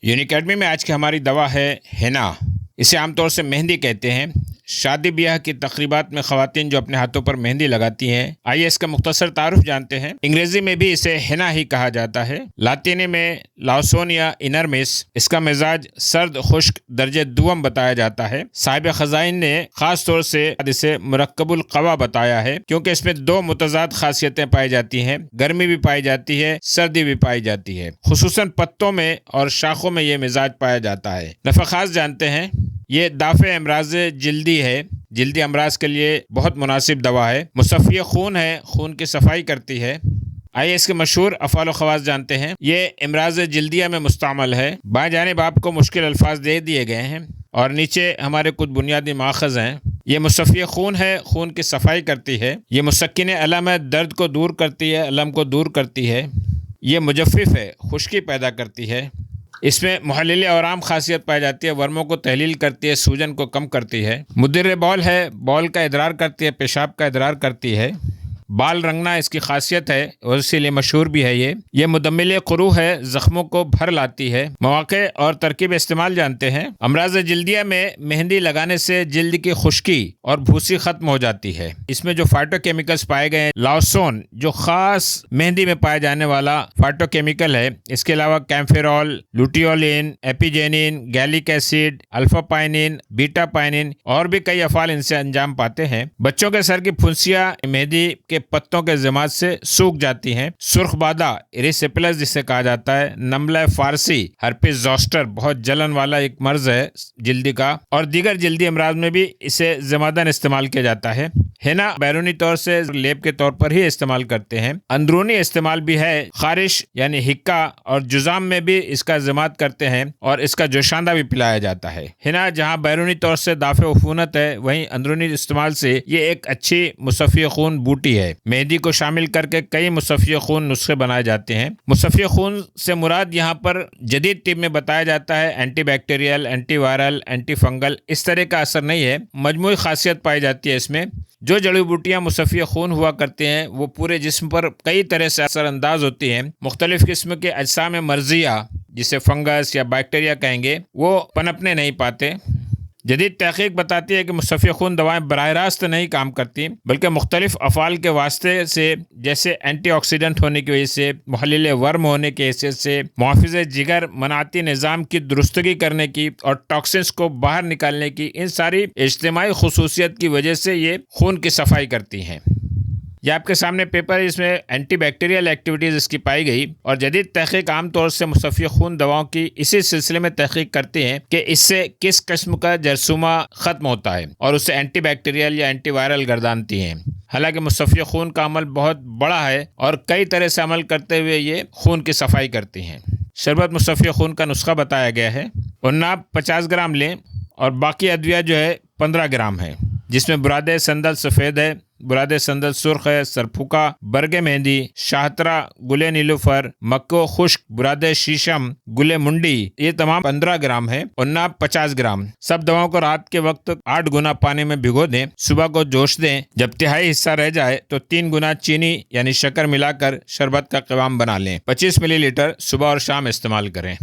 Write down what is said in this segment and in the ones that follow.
यूनिकैडमी में आज की हमारी दवा है हेना। इसे आमतौर से मेहंदी कहते हैं। शादी ब्याह की तकरीबात में ख़वातीन जो अपने हाथों पर मेहंदी लगाती हैं, आइए इसका मुख्तसर तारुफ जानते हैं। अंग्रेजी में भी इसे हेना ही कहा जाता है। लातीनी में लाउसोनिया इनरमिस। इसका मिजाज सर्द खुश्क दर्जे दुअम बताया जाता है। साहिब खजाइन ने खास तौर से इसे मुरक्कबुल क़वा बताया है, क्योंकि इसमें दो मुतज़ाद खासियतें पाई जाती हैं। गर्मी भी पाई जाती है, सर्दी भी पाई जाती है। खुसूसन पत्तों में और शाखों में ये मिजाज पाया जाता है। नफ़ा खास जानते हैं, ये दाफ़े अमराज जिल्दी है। जिल्दी अमराज के लिए बहुत मुनासिब दवा है। मुसफ़्फ़ी खून है, खून की सफाई करती है। आइए इसके मशहूर अफ़ाल व ख़वास जानते हैं। ये इमराज जिल्दिया में मुस्तअमल है। बाएं जानिब आपको मुश्किल अल्फाज दे दिए गए हैं और नीचे हमारे कुछ बुनियादी माख़ज़ हैं। ये मुसफ़्फ़ी खून है, खून की सफाई करती है। ये मुसक्किन अलम है, दर्द को दूर करती है, अलम को दूर करती है। ये मुजफ़्फ़िफ़ है, खुश्की पैदा करती है। इसमें मुहल्लिल औराम खासियत पाई जाती है। वर्मों को तहलील करती है, सूजन को कम करती है। मुद्दिर बौल है, बौल का इदरार करती है, पेशाब का इदरार करती है। बाल रंगना इसकी खासियत है और इसीलिए मशहूर भी है। ये मुदम्मिल क़ुरू है, ज़ख्मों को भर लाती है। मौक़े और तरकीब इस्तेमाल जानते हैं। अमराज जिल्दिया में मेहंदी लगाने से जिल्द की खुश्की और भूसी ख़त्म हो जाती है। इसमें जो फाइटोकेमिकल्स पाए गए हैं, लाउसोन जो ख़ास मेहंदी में पाए जाने वाला फाइटोकेमिकल है। इसके अलावा कैम्फेरॉल, लुटियोलिन, एपिजेनिन, गैलिक एसिड, अल्फापाइनिन, बीटापाइनिन और भी कई अफ़ाल इनसे अंजाम पाते हैं। बच्चों के सर की फुंसियाँ मेहंदी के पत्तों के ज़मात से सूख जाती हैं। सुर्खबादा इरिसिपेलस जिसे कहा जाता है, नम्ला फारसी, हर्पिस ज़ोस्टर बहुत जलन वाला एक मर्ज है जिल्दी का, और दीगर जिल्दी अमराज में भी इसे ज़मादन इस्तेमाल किया जाता है। हेना बैरूनी तौर से लेप के तौर पर ही इस्तेमाल करते हैं। अंदरूनी इस्तेमाल भी है। खारिश यानी हिक्का और जुजाम में भी इसका ज़मात करते हैं और इसका जोशांदा भी पिलाया जाता है। हेना जहाँ बैरूनी तौर से दाफ़े उफ़ूनत है, वहीं अंदरूनी इस्तेमाल से ये एक अच्छी मुसफ़्फ़ी खून बूटी है। मेहंदी को शामिल करके कई मुसफ़्फ़ी खून नुस्खे बनाए जाते हैं। मुसफ़्फ़ी खून से मुराद यहाँ पर जदीद तिब में बताया जाता है एंटीबैक्टीरियल, एंटीवायरल, एंटीफंगल, इस तरह का असर नहीं है। मजमूई खासियत पाई जाती है इसमें। जो जड़ी बूटियाँ मुसफ़्फ़ी खून हुआ करती हैं, वो पूरे जिस्म पर कई तरह से असरअंदाज होती हैं। मुख्तलिफ़ किस्म के अज्सा में मर्ज़िया, जिसे फंगस या बैक्टीरिया कहेंगे, वो पनपने नहीं पाते। जदीद तहक़ीक़ बताती है कि मुसफ़्फ़ी खून दवाएँ बराह रास्त नहीं काम करती, बल्कि मुख्तलिफ़ अफ़ाल के वास्ते से, जैसे एंटीऑक्सीडेंट होने की वजह से, मुहल्लिल वर्म होने की हैसियत से, मुहाफ़िज़ जिगर, मनाती निज़ाम की दुरुस्तगी करने की और टॉक्सिन्स को बाहर निकालने की, इन सारी इज्तिमाई खुसूसियत की वजह से ये खून की सफाई करती हैं। यह आपके सामने पेपर है, इसमें एंटीबैक्टीरियल एक्टिविटीज़ इसकी पाई गई। और जदीद तहक़ीक़ आमतौर से मुसफ़्फ़ी खून दवाओं की इसी सिलसिले में तहक़ीक़ करते हैं कि इससे किस किस्म का जरसूमा ख़त्म होता है और उसे एंटीबैक्टीरियल या एंटीवायरल गर्दानती हैं। हालांकि मुसफ़्फ़ी खून का अमल बहुत बड़ा है और कई तरह से अमल करते हुए ये खून की सफाई करती हैं। शरबत मुसफ़्फ़ी खून का नुस्खा बताया गया है। उन्नाब 50 ग्राम लें और बाकी अद्विया जो है 15 ग्राम है, जिसमें बुरादे संदल सफ़ेद है, बुरादे संदल सुर्ख है, सरफुका, बरगे मेहंदी, शाहतरा, गुले नीलूफर, मक्को खुश्क, बुरादे शीशम, गुले मुंडी, ये तमाम 15 ग्राम है। उन्नाब 50 ग्राम। सब दवाओं को रात के वक्त 8 गुना पानी में भिगो दें, सुबह को जोश दें। जब तिहाई हिस्सा रह जाए तो 3 गुना चीनी यानी शक्कर मिलाकर शरबत का क़वाम बना लें। 25 मिलीलीटर सुबह और शाम इस्तेमाल करें।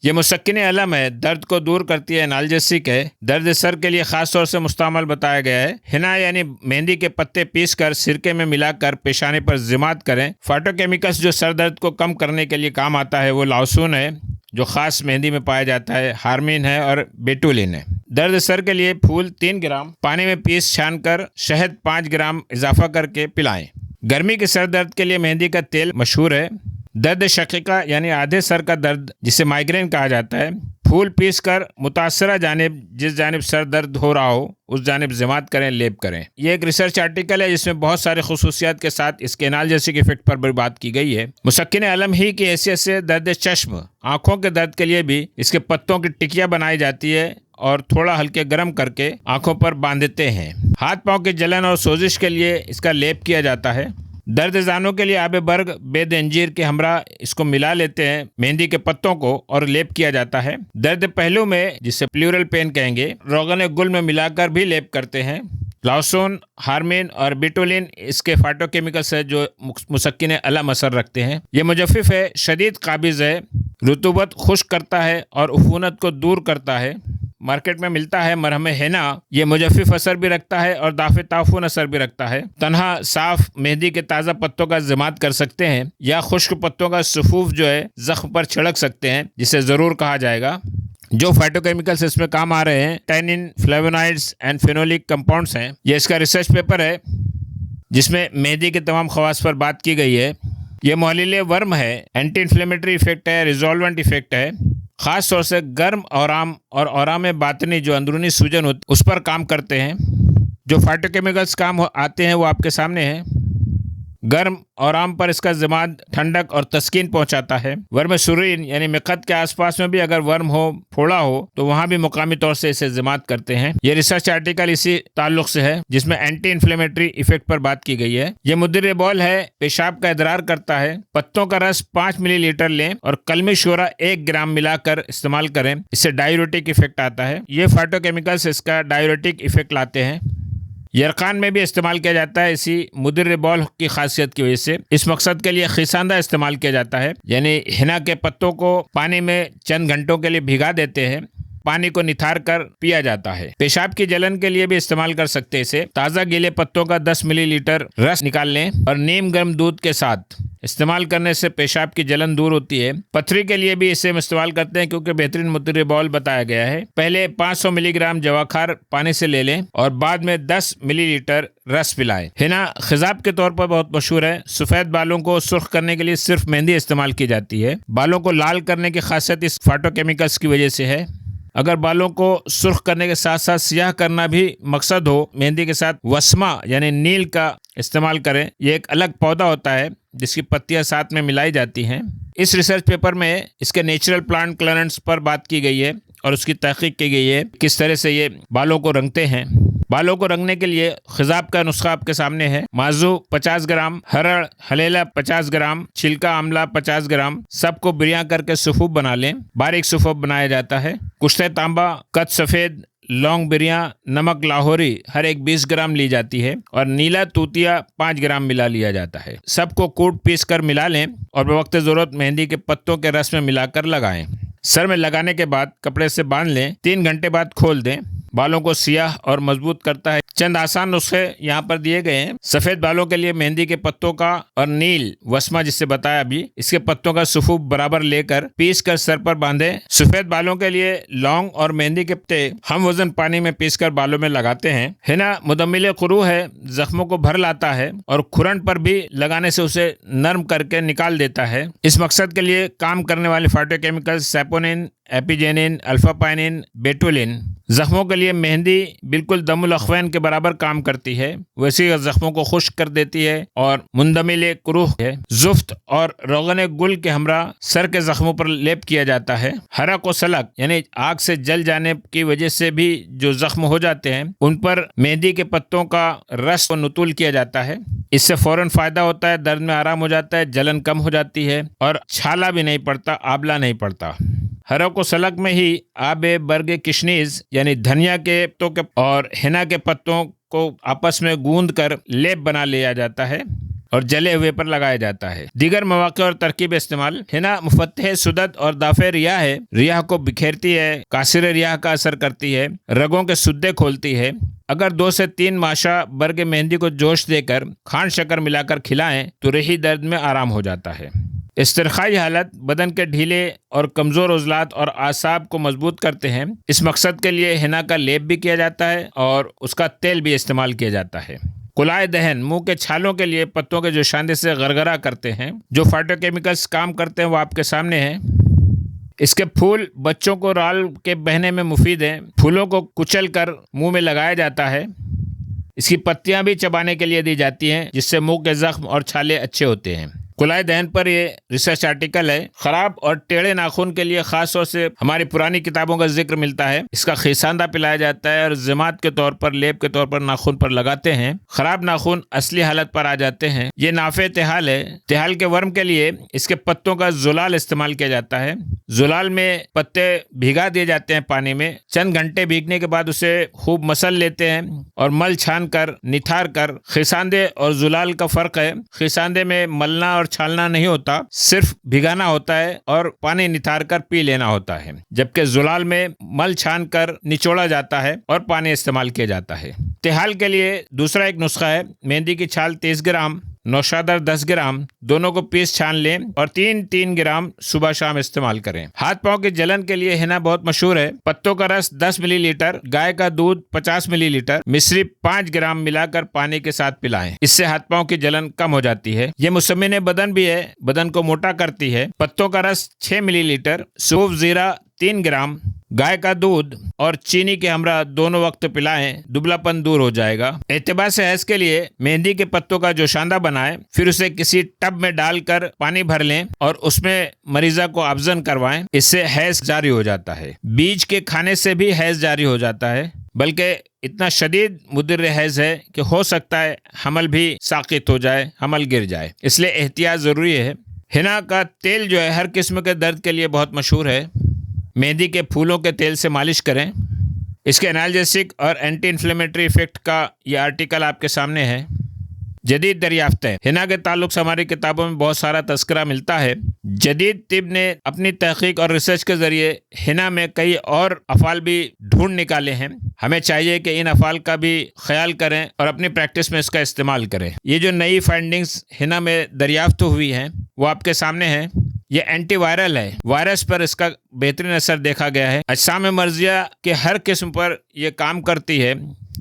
ये मुसक्किन अलम है, दर्द को दूर करती है, एनाल्जेसिक है। दर्द सर के लिए खास तौर से मुस्तअमल बताया गया है। हिना यानी मेहंदी के पत्ते पीस कर सिरके में मिलाकर पेशानी पर ज़िमात करें। फाइटोकेमिकल्स जो सर दर्द को कम करने के लिए काम आता है, वो लाउसून है जो ख़ास मेहंदी में पाया जाता है, हार्मिन है और बेटुलिन है। दर्द सर के लिए फूल 3 ग्राम पानी में पीस छान कर शहद 5 ग्राम इजाफा करके पिलाएं। गर्मी के सर दर्द के लिए मेहंदी का तेल मशहूर है। दर्द शकीका यानी आधे सर का दर्द, जिसे माइग्रेन कहा जाता है, फूल पीस कर मुतासरा जानिब, जिस जानिब सर दर्द हो रहा हो उस जानिब ज़मात करें, लेप करें। ये एक रिसर्च आर्टिकल है जिसमें बहुत सारे खुसूसियात के साथ इसके एनाल्जेसिक इफेक्ट पर भी बात की गई है। मुसक्किन अलम ही की हैसियत से दर्द चश्म, आँखों के दर्द के लिए भी इसके पत्तों की टिकिया बनाई जाती है और थोड़ा हल्के गर्म करके आँखों पर बांधते हैं। हाथ पाँव की जलन और सोजिश के लिए इसका लेप किया जाता है। दर्द जानों के लिए आबे बर्ग, बेद अंजीर के हमरा इसको मिला लेते हैं मेहंदी के पत्तों को और लेप किया जाता है। दर्द पहलू में, जिसे प्लूरल पेन कहेंगे, रोगन गुल में मिलाकर भी लेप करते हैं। लाउसोन, हार्मिन और बिटोलिन इसके फाइटोकेमिकल्स है जो मुसक्किन अलम असर रखते हैं। ये मुजफ्फिफ है, शदीद काबिज है, रुतूबत खुश्क करता है और उफूनत को दूर करता है। मार्केट में मिलता है मरहम हेना। ये मुजफ्फिफ असर भी रखता है और दाफे ताफून असर भी रखता है। तन्हा साफ मेहंदी के ताज़ा पत्तों का ज़िमात कर सकते हैं या खुश्क पत्तों का सफूफ जो है ज़ख्म पर छिड़क सकते हैं, जिसे ज़रूर कहा जाएगा। जो फाइटोकेमिकल्स इसमें काम आ रहे हैं tannin, flavonoids and phenolic compounds हैं। ये इसका रिसर्च पेपर है जिसमें मेहंदी के तमाम खवास पर बात की गई है। ये मुहल्लिल वर्म है, एंटी इन्फ्लेमेटरी इफेक्ट है, रिजोल्वेंट इफेक्ट है। ख़ास तौर से गर्म औराम और औराम बातनी जो अंदरूनी सूजन होती उस पर काम करते हैं। जो फाइटोकेमिकल्स काम आते हैं वो आपके सामने हैं। गर्म औराम पर इसका ज़िमात ठंडक और तस्कीन पहुंचाता है। वर्म सुरीन यानी मिक़त के आसपास में भी अगर वर्म हो, फोड़ा हो, तो वहां भी मुकामी तौर से इसे ज़िमात करते हैं। ये रिसर्च आर्टिकल इसी ताल्लुक से है जिसमें एंटी इन्फ्लेमेटरी इफेक्ट पर बात की गई है। ये मुद्दे बॉल है, पेशाब का इदरार करता है। पत्तों का रस 5 मिलीलीटर लें और कलमी शोरा 1 ग्राम मिलाकर इस्तेमाल करें। इससे डायूरेटिक इफेक्ट आता है। ये फाइटोकेमिकल्स इसका डायूरेटिक इफेक्ट लाते हैं। यरकान में भी इस्तेमाल किया जाता है इसी मुदिर बॉल की खासियत की वजह से। इस मकसद के लिए खिसांदा इस्तेमाल किया जाता है, यानी हिना के पत्तों को पानी में चंद घंटों के लिए भिगा देते हैं। पानी को निथार कर पिया जाता है। पेशाब की जलन के लिए भी इस्तेमाल कर सकते हैं इसे। ताज़ा गीले पत्तों का 10 मिलीलीटर रस निकाल लें और नीम गर्म दूध के साथ इस्तेमाल करने से पेशाब की जलन दूर होती है। पथरी के लिए भी इसे हम इस्तेमाल करते हैं क्योंकि बेहतरीन मुद्दे बॉल बताया गया है। पहले 500 मिलीग्राम जवाखार पानी से ले लें और बाद में 10 मिलीलीटर रस पिलाएं। हिना खिजाब के तौर पर बहुत मशहूर है। सफ़ेद बालों को सुर्ख करने के लिए सिर्फ मेहंदी इस्तेमाल की जाती है। बालों को लाल करने की खासियत इस फाइटोकेमिकल्स की वजह से है। अगर बालों को सुर्ख करने के साथ साथ सियाह करना भी मकसद हो, मेहंदी के साथ वस्मा यानी नील का इस्तेमाल करें। ये एक अलग पौधा होता है जिसकी पत्तियां साथ में मिलाई जाती हैं। इस रिसर्च पेपर में इसके नेचुरल प्लांट कलरेंट्स पर बात की गई है और उसकी तहकीक की गई है किस तरह से ये बालों को रंगते हैं। बालों को रंगने के लिए खिजाब का नुस्खा आपके सामने है। माजू 50 ग्राम, हरड़ हलेला 50 ग्राम, छिलका आमला 50 ग्राम, सबको बिरिया करके सुफूफ बना लें। बारीक सुफूफ बनाया जाता है। कुश्ते तांबा, कच सफ़ेद, लौंग बिरिया, नमक लाहौरी हर एक 20 ग्राम ली जाती है और नीला तूतिया 5 ग्राम मिला लिया जाता है। सबको कूट पीस कर मिला लें और बवक्त ज़रूरत मेहंदी के पत्तों के रस में मिलाकर लगाएं। सर में लगाने के बाद कपड़े से बांध लें। 3 घंटे बाद खोल दें। बालों को सियाह और मजबूत करता है। चंद आसान नुस्खे यहाँ पर दिए गए हैं। सफ़ेद बालों के लिए मेहंदी के पत्तों का और नील वस्मा जिससे बताया अभी, इसके पत्तों का सुफूफ बराबर लेकर पीस कर सर पर बांधें। सफ़ेद बालों के लिए लौंग और मेहंदी के पत्ते हम वजन पानी में पीस कर बालों में लगाते हैं। हिना मुदम्मिल कुरू है, जख्मों को भर लाता है और खुरन पर भी लगाने से उसे नरम करके निकाल देता है। इस मकसद के लिए काम करने वाले फाइटोकेमिकल सैपोनिन, एपिजेनिन, अल्फापाइनिन, बेटुलिन जख्मों के लिए मेहंदी बिल्कुल दमुल अखवैन के बराबर काम करती है। वैसे ही जख्मों को खुश्क कर देती है और मुंदमिल कुरूह है। जुफ्त और रोगन गुल के हमरा सर के जख्मों पर लेप किया जाता है। हरक और सलक यानी आग से जल जाने की वजह से भी जो जख्म हो जाते हैं उन पर मेहंदी के पत्तों का रस को नुतूल किया जाता है। इससे फौरन फायदा होता है, दर्द में आराम हो जाता है, जलन कम हो जाती है और छाला भी नहीं पड़ता, आबला नहीं पड़ता। हरक व सलक में ही आबे बर्ग किशनीज यानी धनिया के पत्तों के और हिना के पत्तों को आपस में गूंद कर लेप बना लिया जाता है और जले हुए पर लगाया जाता है। दीगर मौके और तरकीब इस्तेमाल। हिना मुफत्तह सुदत और दाफे रिया है। रिया को बिखेरती है, कासिर रिया का असर करती है, रगों के सुद्दे खोलती है। अगर 2 से 3 माशा बर्ग मेहंदी को जोश देकर खांड शक्कर मिलाकर खिलाएं तो रही दर्द में आराम हो जाता है। इस्तिरखाई हालत बदन के ढीले और कमज़ोर उज़लात और आसाब को मजबूत करते हैं। इस मकसद के लिए हिना का लेप भी किया जाता है और उसका तेल भी इस्तेमाल किया जाता है। कुलाए दहन मुंह के छालों के लिए पत्तों के जोशांदे से गरगरा करते हैं। जो फाइटोकेमिकल्स काम करते हैं वो आपके सामने हैं। इसके फूल बच्चों को राल के बहने में मुफीद हैं। फूलों को कुचल कर मुंह में लगाया जाता है। इसकी पत्तियां भी चबाने के लिए दी जाती हैं जिससे मुंह के जख्म और छाले अच्छे होते हैं। कुलाए दहन पर ये रिसर्च आर्टिकल है। खराब और टेढ़े नाखून के लिए खास तौर से हमारी पुरानी किताबों का जिक्र मिलता है। इसका खिसांदा पिलाया जाता है और ज़िमात के तौर पर लेप के तौर पर नाखून पर लगाते हैं। खराब नाखून असली हालत पर आ जाते हैं। ये नाफे तिहाल है। तिहाल के वर्म के लिए इसके पत्तों का जुलाल इस्तेमाल किया जाता है। जुलाल में पत्ते भिगा दिए जाते हैं पानी में। चंद घंटे भीगने के बाद उसे खूब मसल लेते हैं और मल छान कर निथार कर। खिसांदे और जुलाल का फ़र्क है। खिसांदे में मलना और और छालना नहीं होता, सिर्फ भिगाना होता है और पानी निथार कर पी लेना होता है। जबकि जुलाल में मल छान कर निचोड़ा जाता है और पानी इस्तेमाल किया जाता है। तिहाल के लिए दूसरा एक नुस्खा है। मेहंदी की छाल 30 ग्राम, नौशादर 10 ग्राम, दोनों को पीस छान लें और 3-3 ग्राम सुबह शाम इस्तेमाल करें। हाथ पांव की जलन के लिए हिना बहुत मशहूर है। पत्तों का रस 10 मिलीलीटर, गाय का दूध 50 मिलीलीटर, मिश्री 5 ग्राम मिलाकर पानी के साथ पिलाएं। इससे हाथ पांव की जलन कम हो जाती है। ये मुसम्मिन बदन भी है, बदन को मोटा करती है। पत्तों का रस 6 मिलीलीटर, सूफ जीरा 3 ग्राम, गाय का दूध और चीनी के हमरा दोनों वक्त पिलाएं, दुबलापन दूर हो जाएगा। एहतिबार से हैज के लिए मेहंदी के पत्तों का जोशांदा बनाएं, फिर उसे किसी टब में डालकर पानी भर लें और उसमें मरीजा को अब्जन करवाएं। इससे हैज जारी हो जाता है। बीज के खाने से भी हैज जारी हो जाता है, बल्कि इतना शदीद मुदर्र हैज है कि हो सकता है हमल भी साकित हो जाए, हमल गिर जाए। इसलिए एहतियात जरूरी है। हिना का तेल जो है हर किस्म के दर्द के लिए बहुत मशहूर है। मेहंदी के फूलों के तेल से मालिश करें। इसके एनाल्जेसिक और एंटी इन्फ्लेमेटरी इफेक्ट का ये आर्टिकल आपके सामने है। जदीद दरियाफ्त है। हिना के ताल्लुक से हमारी किताबों में बहुत सारा तस्करा मिलता है। जदीद तिब ने अपनी तहकीक और रिसर्च के जरिए हिना में कई और अफ़ाल भी ढूंढ निकाले हैं। हमें चाहिए कि इन अफ़ाल का भी ख्याल करें और अपनी प्रैक्टिस में इसका इस्तेमाल करें। ये जो नई फाइंडिंग्स हिना में दरियाफ्त हुई हैं वो आपके सामने हैं। ये एंटीवायरल है। वायरस पर इसका बेहतरीन असर देखा गया है। अजसाम मर्जिया के हर किस्म पर यह काम करती है,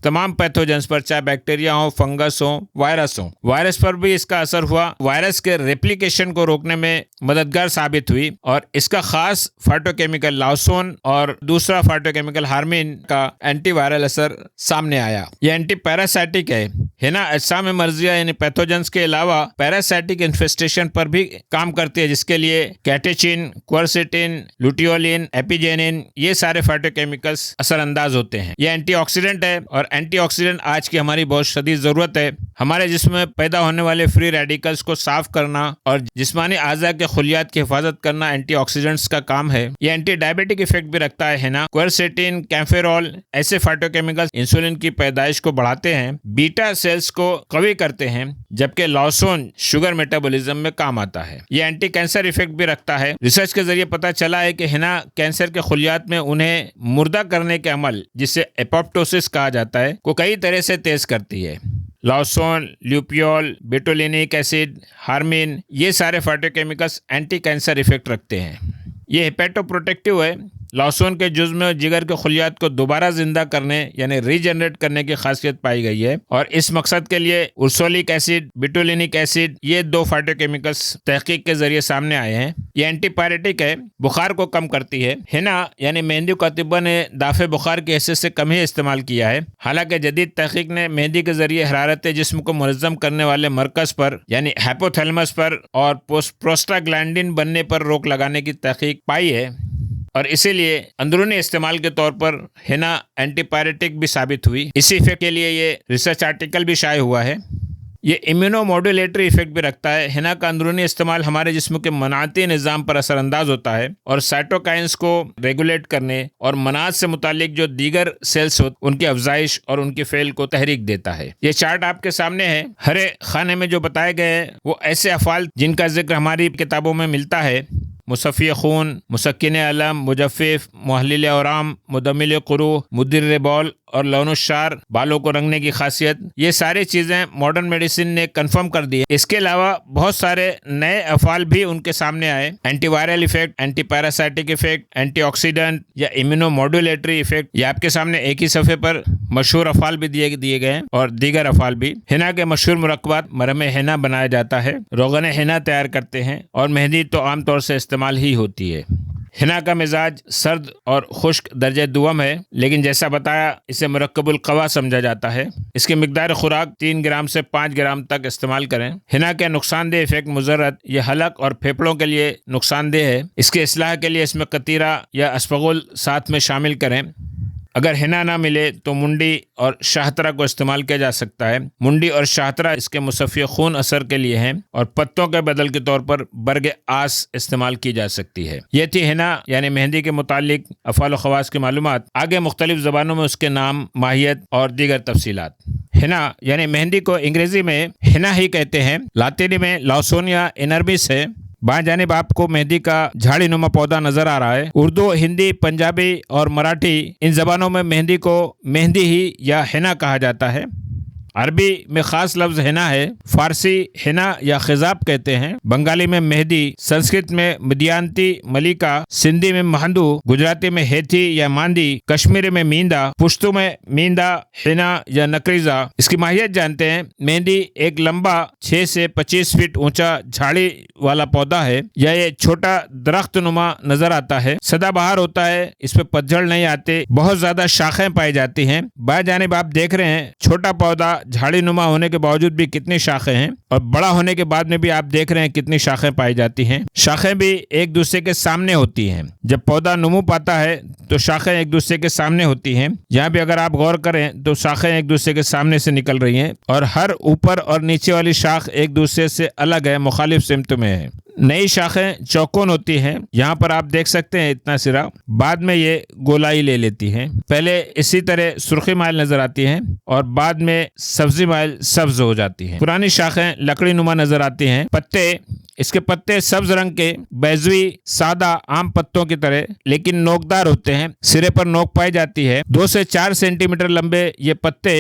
तमाम पैथोजेंस पर, चाहे बैक्टीरिया हो, फंगस हो, वायरस हो। वायरस पर भी इसका असर हुआ। वायरस के रेप्लिकेशन को रोकने में मददगार साबित हुई और इसका खास फाइटोकेमिकल लाउसोन और दूसरा फाइटोकेमिकल हार्मिन का एंटीवायरल असर सामने आया। यह एंटी पैरासाइटिक है। हिना अजसाम मर्जिया यानी पैथोजेंस के अलावा पैरासाइटिक इन्फेस्टेशन पर भी काम करती है, जिसके लिए कैटेचिन, क्वर्सेटिन, लुटियोलिन, एपिजेनिन ये सारे फाइटोकेमिकल्स असरअंदाज होते हैं। यह एंटीऑक्सीडेंट है और एंटीऑक्सीडेंट आज की हमारी बहुत शदीद ज़रूरत है। हमारे जिस्म में पैदा होने वाले फ्री रेडिकल्स को साफ करना और जिस्मानी आज़ा के खुलियात की हिफाजत करना एंटीऑक्सीडेंट्स का काम है। यह एंटी डायबिटिक इफेक्ट भी रखता है। हिना क्वर्सेटिन, कैम्फेरॉल ऐसे फाइटोकेमिकल्स इंसुलिन की पैदाइश को बढ़ाते हैं, बीटा सेल्स को कवी करते हैं, जबकि लाउसोन शुगर मेटाबॉलिज्म में काम आता है। यह एंटी कैंसर इफेक्ट भी रखता है। रिसर्च के जरिए पता चला है कि हिना कैंसर के खुलियात में उन्हें मुर्दा करने के अमल, जिसे एपोप्टोसिस कहा जाता है, को कई तरह से तेज करती है। लाउसोन, ल्यूपियोल, बेटोलिनिक एसिड, हार्मिन ये सारे फाइटोकेमिकल्स एंटी कैंसर इफेक्ट रखते हैं। ये हेपेटोप्रोटेक्टिव है। लाउसोन के जुज़ में जिगर के खुलियात को दोबारा जिंदा करने यानी रीजनरेट करने की खासियत पाई गई है और इस मकसद के लिए उर्सोलिक एसिड, बेटोलिनिक एसिड ये 2 फाइटोकेमिकल्स तहकीक के जरिए सामने आए हैं। ये एंटीपायरेटिक है, बुखार को कम करती है। हिना यानी मेहंदी को अतिब्बा ने दाफे बुखार की हैसियत से कम ही इस्तेमाल किया है। हालांकि जदीद तहकीक ने मेहंदी के जरिए हरारत जिस्म को मुनज़्ज़म करने वाले मरकज़ पर यानी हाइपोथैलेमस पर और प्रोस्टाग्लैंडिन बनने पर रोक लगाने की तहकीक पाई है और इसीलिए अंदरूनी इस्तेमाल के तौर पर हिना एंटीपायरेटिक भी साबित हुई। इसी इफेक्ट के लिए ये रिसर्च आर्टिकल भी शाये हुआ है। ये इम्यूनोमोड्यूलेटरी इफेक्ट भी रखता है। हिना का अंदरूनी इस्तेमाल हमारे जिस्म के मनाती निज़ाम पर असरअंदाज होता है और साइटोकाइंस को रेगुलेट करने और मनात से मुतालिक जो दीगर सेल्स हो उनकी अफजाइश और उनके फेल को तहरीक देता है। ये चार्ट आपके सामने है। हरे खाने में जो बताए गए हैं वो ऐसे अफ़ाल जिनका जिक्र हमारी किताबों में मिलता है। मुसफ़ी खून, मुसक्किन अलम, मुजफ़्फ़िफ़, मुहल्लिल औराम, मुदम्मिल क़ुरूह, मुदिर्र बौल और लौनुशार, बालों को रंगने की खासियत, ये सारी चीज़ें मॉडर्न मेडिसिन ने कंफर्म कर दी है। इसके अलावा बहुत सारे नए अफ़ाल भी उनके सामने आए। Antiviral effect, anti parasitic effect, antioxidant या इम्यूनोमोड्यूलेटरी इफेक्ट, ये आपके सामने एक ही सफ़े पर मशहूर अफ़ाल भी दिए गए हैं और दीगर अफ़ाल भी। हिना के मशहूर मुरक्कबात मरहम हिना बनाया जाता है, रोगन हिना तैयार करते हैं और मेहंदी तो आमतौर से इस्तेमाल ही होती है। हिना का मिजाज सर्द और खुश्क दर्जे दुअम है, लेकिन जैसा बताया इसे मुरक्कबुल क़वा समझा जाता है। इसकी मिकदार खुराक 3 ग्राम से 5 ग्राम तक इस्तेमाल करें। हिना के नुकसानदेह इफेक्ट मुजर्रत, ये हलक और फेफड़ों के लिए नुकसानदेह है। इसके इस्लाह के लिए इसमें कतीरा या अस्फगुल साथ में शामिल करें। अगर हिना ना मिले तो मुंडी और शाहतरा को इस्तेमाल किया जा सकता है। मुंडी और शाहतरा इसके मुसफ़्फ़ी खून असर के लिए हैं और पत्तों के बदल के तौर पर बरगे आस इस्तेमाल की जा सकती है। ये थी हिना यानी मेहंदी के मुतालिक अफ़ाल व ख़वास की मालूमात। आगे मुख्तलिफ ज़बानों में उसके नाम, माहियत और दीगर तफसीलात। हिना यानी मेहंदी को अंग्रेजी में हिना ही कहते हैं। लातिनी में लॉसोनिया इनर्बिस है। बाएं जानिब आपको मेहंदी का झाड़ी नुमा पौधा नजर आ रहा है। उर्दू, हिंदी, पंजाबी और मराठी इन जबानों में मेहंदी को मेहंदी ही या हिना कहा जाता है। अरबी में खास लफ्ज हिना है। फारसी हिना या खिजाब कहते हैं। बंगाली में मेहदी, संस्कृत में मदियांती मलिका, सिंधी में महंदू, गुजराती में हेथी या मांदी, कश्मीरी में मींदा, पुश्तू में मींदा, हिना या नकरीजा। इसकी माहियत जानते हैं। मेहंदी एक लंबा 6 से 25 फीट ऊंचा झाड़ी वाला पौधा है या ये छोटा दरख्त नुमा नजर आता है। सदाबहार होता है। इसमें पतझड़ नहीं आते। बहुत ज्यादा शाखें पाई जाती हैं। बाएं जानिब आप देख रहे हैं छोटा पौधा झाड़ी नुमा होने के बावजूद भी कितनी शाखें हैं और बड़ा होने के बाद में भी आप देख रहे हैं कितनी शाखें पाई जाती हैं। शाखें भी एक दूसरे के सामने होती हैं। जब पौधा नमू पाता है तो शाखें एक दूसरे के सामने होती हैं। यहाँ भी अगर आप गौर करें तो शाखें एक दूसरे के सामने से निकल रही हैं और हर ऊपर और नीचे वाली शाख एक दूसरे से अलग है, मुखालिफ सिमत में है। नई शाखें चौकोन होती हैं। यहाँ पर आप देख सकते हैं इतना सिरा, बाद में ये गोलाई ले लेती हैं। पहले इसी तरह सुर्खी माइल नजर आती हैं और बाद में सब्जी माइल सब्ज हो जाती हैं। पुरानी शाखें लकड़ी नुमा नजर आती हैं। इसके पत्ते सब्ज रंग के बैजवी सादा आम पत्तों की तरह लेकिन नोकदार होते हैं। सिरे पर नोक पाई जाती है। 2 से 4 सेंटीमीटर लंबे ये पत्ते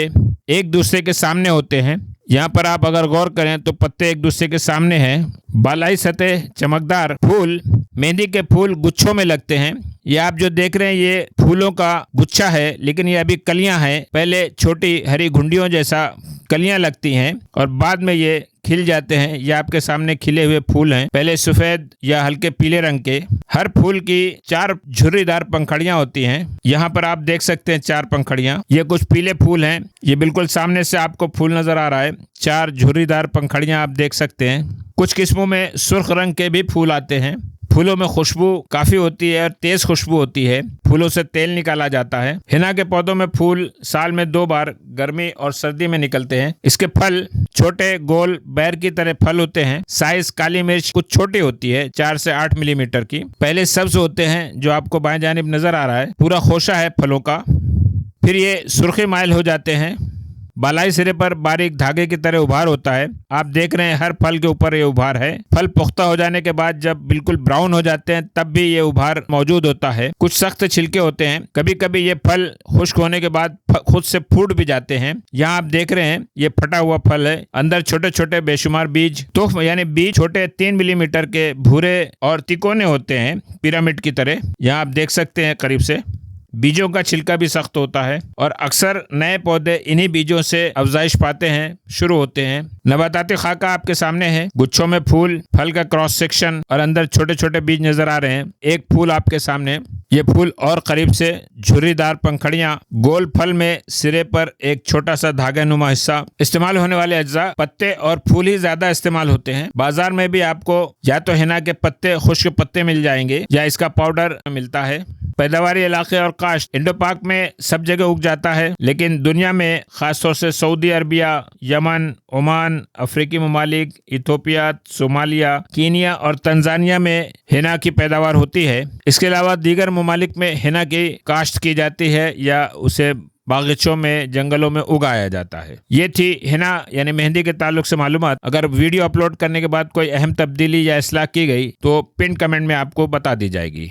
एक दूसरे के सामने होते हैं। यहाँ पर आप अगर गौर करें तो पत्ते एक दूसरे के सामने हैं। बालाई सतह चमकदार फूल मेहंदी के फूल गुच्छों में लगते हैं। ये आप जो देख रहे हैं ये फूलों का गुच्छा है, लेकिन ये अभी कलियां हैं। पहले छोटी हरी घुंडियों जैसा कलियां लगती हैं और बाद में ये खिल जाते हैं। ये आपके सामने खिले हुए फूल हैं, पहले सफेद या हल्के पीले रंग के। हर फूल की 4 झुर्रीदार पंखड़ियां होती हैं। यहाँ पर आप देख सकते हैं 4 पंखड़ियां। ये कुछ पीले फूल हैं। ये बिल्कुल सामने से आपको फूल नजर आ रहा है। 4 झुर्रीदार पंखड़ियां आप देख सकते हैं। कुछ किस्मों में सुर्ख रंग के भी फूल आते हैं। फूलों में खुशबू काफी होती है और तेज खुशबू होती है। फूलों से तेल निकाला जाता है। हिना के पौधों में फूल साल में 2 बार गर्मी और सर्दी में निकलते हैं। इसके फल छोटे गोल बैर की तरह फल होते हैं। साइज काली मिर्च कुछ छोटी होती है, 4 से 8 मिलीमीटर की। पहले सब्ज होते हैं जो आपको बाएं जानिब नजर आ रहा है। पूरा खोशा है फलों का। फिर ये सुर्खी माइल हो जाते हैं। बालाई सिरे पर बारीक धागे की तरह उभार होता है। आप देख रहे हैं हर फल के ऊपर ये उभार है। फल पुख्ता हो जाने के बाद जब बिल्कुल ब्राउन हो जाते हैं तब भी ये उभार मौजूद होता है। कुछ सख्त छिलके होते हैं। कभी कभी ये फल खुश्क होने के बाद खुद से फूट भी जाते हैं। यहाँ आप देख रहे हैं ये फटा हुआ फल है। अंदर छोटे छोटे बेशुमार बीज यानी बीज छोटे 3 मिलीमीटर के भूरे और तिकोने होते हैं, पिरामिड की तरह। यहाँ आप देख सकते हैं करीब से। बीजों का छिलका भी सख्त होता है और अक्सर नए पौधे इन्हीं बीजों से अफजाइश पाते हैं, शुरू होते हैं। नबाताती खाका आपके सामने है। गुच्छों में फूल, फल का क्रॉस सेक्शन और अंदर छोटे छोटे बीज नजर आ रहे हैं। एक फूल आपके सामने। ये फूल और करीब से झुर्रीदार पंखड़ियां, गोल फल में सिरे पर एक छोटा सा धागा नुमा हिस्सा। इस्तेमाल होने वाले अज्जा पत्ते और फूल ही ज्यादा इस्तेमाल होते हैं। बाजार में भी आपको या तो हिना के पत्ते, खुश्क पत्ते मिल जाएंगे या इसका पाउडर मिलता है। पैदावारी इलाके और काश्त इंडो पाक में सब जगह उग जाता है, लेकिन दुनिया में खासतौर से सऊदी अरबिया, यमन, ओमान, अफ्रीकी ममालिक, इथोपिया, सोमालिया, कीनिया और तंजानिया में हिना की पैदावार होती है। इसके अलावा दीगर ममालिक में हिना की काश्त की जाती है या उसे बागीचों में, जंगलों में उगाया जाता है। ये थी हिना यानी मेहंदी के ताल्लुक से मालूमात। अगर वीडियो अपलोड करने के बाद कोई अहम तब्दीली या इस्लाह की गई तो पिन कमेंट में आपको बता दी जाएगी।